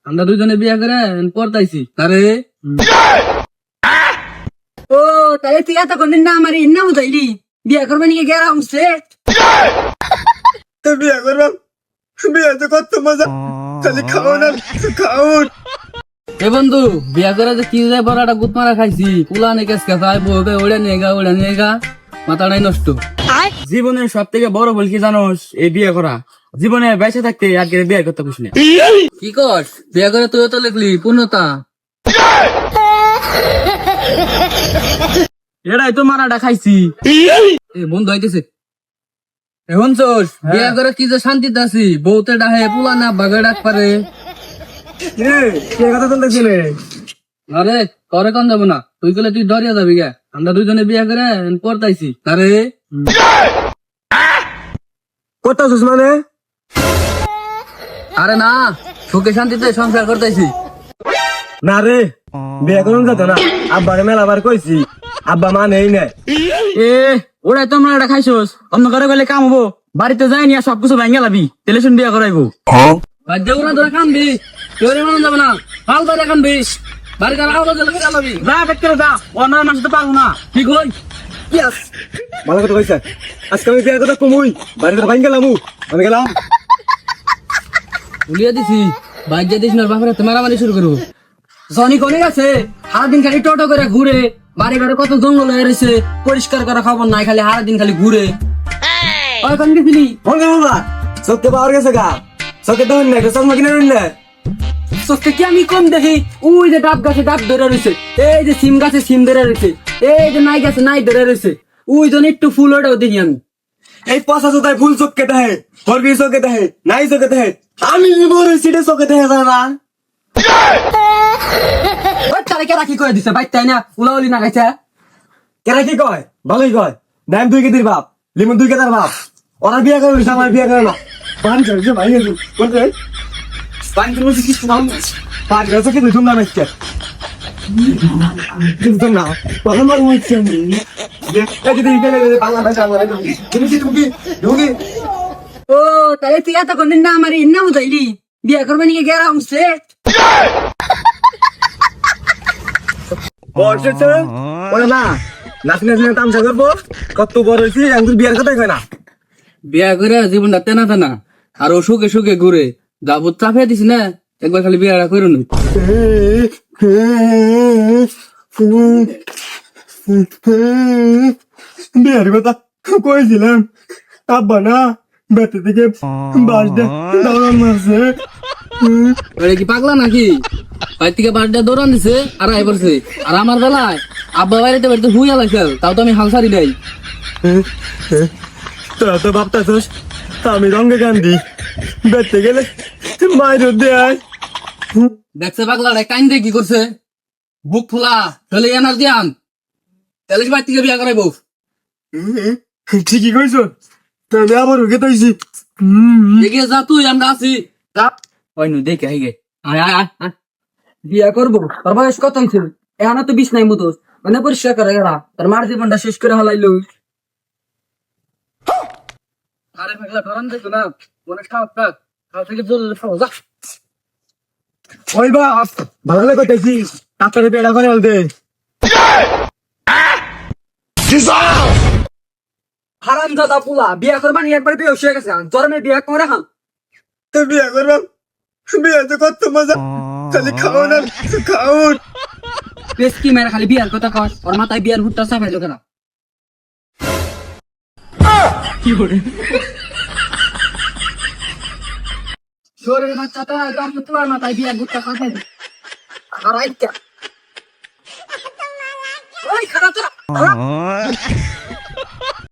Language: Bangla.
আমরা দুজনে বিয়ে করে পড়তাইছি আরে ও তাহলে তুই এত কোনদিন না আমার ইন্না বুঝাইলি বিয়ে করবে নিয়ে গেরা উঠছে তো বিয়ে করবাম, বিয়ে তো কত মজা, খালি খাও না খাও। এ বন্ধু বিয়া করে যে কি যায় বড়টা গুত মারা খাইছি পুলা নে কেস খাই বউকে ওড়ে নিয়ে গা মাথাটাই নষ্ট। জীবনের সব থেকে বড় ভুল কি জানোস? এই বিয়ে করা। জীবনে বেঁচে থাকতে আর কেউ বিয়ে করতে পারিস না। কি কর বিয়া করে তুইও তো লিখলি পূর্ণতা। এটাই তো মারাটা খাইছি। এ বন্ধু হইতেছে এখন চোর বিয়া করে কি যে শান্তিতে আছি বউতে ডাহে পুলা না বাগে ডাক পারে। কে কথা বলতেছিলে? আরে করে কন যাবো না তুই গেলে তুই ডরিয়া যাবি গা আমরা দুজনে বিয়া করে পড়তাইছি আরে করতেছিস মানে? আরে না সুখে শান্তিতে সংসার করতেছি। না রে, বিয়ে করুন যেত না। আব্বাকে মেলা বার কইছি, আব্বা মানেই নাই। এ ওরাই তোমরা এটা খাইছোস, অন্য করে গেলে কাম হবো। বাড়িতে যাই নিয়ে সবকিছু ভেঙে লাবি, টেলিশন বিয়া করাইবো। বাধ্য করে তোরা কানবি তোর মানো যাবে না পাল করে কানবি বাড়ি কার আওয়াজ দিলে কানবি যা বেট করে যা, অন্য মানুষ তো পারবো না। ঠিক হই ভালো কথা কইছে। আজকে আমি বিয়ের কথা কমুই, বাড়িতে ভাঙ গেলাম। আমি গেলাম। উলিয়া দিছি বাইক যা দিস না বাপরে তোমার মারামারি শুরু করবো। জনি কোনে গেছে সারাদিন খালি টোটো করে ঘুরে বাড়ি ঘরে কত জঙ্গল হয়ে রয়েছে পরিষ্কার করা খবর নাই খালি সারাদিন খালি ঘুরে ওই কোন গেছিলি ভঙ্গে বাবা, সত্যি পাওয়ার গেছে গা। সত্যি তো না, চশমা কিনে নিলে। সত্যি কি আমি কম দেখি ওই যে ডাব গাছে ডাব ধরে রয়েছে এই যে সিম গাছে সিম ধরে রয়েছে এই যে নাই গাছে নাই ধরে রয়েছে ওই জন্য একটু ফুল ওটাও দেখি আমি এই পাশা জোতায় ফুল চোখকে দেয়, হরবি চোখে দেয়, নাই চোখে দেয়। আমি বড় সিটে চোখে দেয় না। ওই তারে কেরা কি করে দিছে বাইক তাই না উলাউলি না গাইছে কেরা কি কয়? ভালোই কয়। নাম দুই কেদির বাপ, লিমন দুই কেদার বাপ। ওরা বিয়ে করে আমার বিয়ে করে না। পান চলছে ভাই বলতে পান চলছে কিছু নাম পান গেছে কি দুই নাম এসছে কিন্তু না ভালো মার হচ্ছে এই যদি গেলে বাংলাদেশ আমার তুমি কি ঢুকি ও তাহলে তুই এত কোনদিন না আমার ইন্না বুঝাইলি বিয়ে করবে নিয়ে গেরা উঠছে বর্ষে ওরে না নাচি নাচি তামসা করবো কত বড় হয়েছি আমি বিয়ের কথাই কয় না। বিয়া করে জীবনটা তেনা তেনা আর ও সুখে সুখে ঘুরে যাবো চাপিয়ে দিস না একবার খালি বিয়াটা করে নি। বিয়ের কথা কইছিলাম, আব্বা না বেতে থেকে বাস দাওয়ান মারছে। ওরে কি পাগলা নাকি বাইর থেকে বাড়িটা দৌড়ান দিছে আর আই পড়ছে আর আমার বেলায় আব্বা বাড়িতে বাড়িতে হুইয়া লাগছে তাও তো আমি হাল ছাড়ি নাই। তোরা তো ভাবতাছস আমি রঙে গান্ধী বেতে গেলে মায়ের দেয়। দেখছে পাগলা কাইন দিয়ে কি করছে বুক ফুলা চলে এনার্জি আন তাহলে বাড়ি থেকে বিয়া করাইবো। ঠিকই কইছ, তবে আবার ওকে তাইছি। এগিয়ে যা তুই আমরা আছি যা ওই নু দেখে আইগে আয় আয় আয় আয়। বিয়ে করবো তোর বয়স কত হয়েছে এখন তো বিষ নাই মতো মানে পরিষ্কার করে গেলা তোর মার জীবনটা শেষ করে হলাইলো আরে পাগলা ধরান দেখো না মনে খাওয়া থাক খাওয়া থেকে জোরে খাওয়া যা। ওই বাপ ভালো লাগে কইতাছি তাড়াতাড়ি বেড়া করে দে। হারাম দাদা পুলা বিয়ে করবা নিয়ে একবার বিয়ে হয়ে গেছে তোর মেয়ে বিয়ে করে খান তো বিয়ে করবাম, বিয়ে তো কত মজা, খালি খাও না খাও। বেশ কি মেরে খালি বিয়ার কথা কর ওর মাথায় বিয়ার ভুট্টা চাপাইলো কেন শরীরের বাচ্চাটা একদম তোমার মাথায় বিয়ার ভুট্টা চাপাইলো আর আইকা ওই খারাপ